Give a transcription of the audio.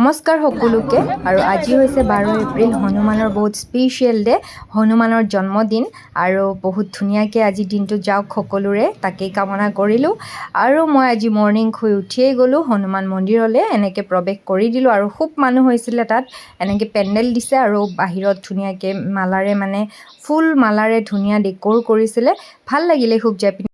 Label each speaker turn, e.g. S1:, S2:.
S1: নমস্কাৰ সকলোকে আৰু আজি হৈছে 12 এপ্ৰিল হনুমানৰ বহুত স্পেচিয়েল ডে হনুমানৰ জন্মদিন আৰু বহুত ধুনীয়াকৈ আজি দিনটো যাওক সকলোৰে তাকেই কামনা কৰিলোঁ আৰু মই আজি মৰ্নিং শুই উঠিয়েই গ'লোঁ হনুমান মন্দিৰলৈ এনেকৈ প্ৰৱেশ কৰি দিলোঁ আৰু খুব মানুহ হৈছিলে তাত এনেকৈ পেণ্ডেল দিছে আৰু বাহিৰত ধুনীয়াকৈ মালাৰে মানে ফুল মালাৰে ধুনীয়া ডেক'ৰ কৰিছিলে ভাল লাগিলে খুব যাই পিনে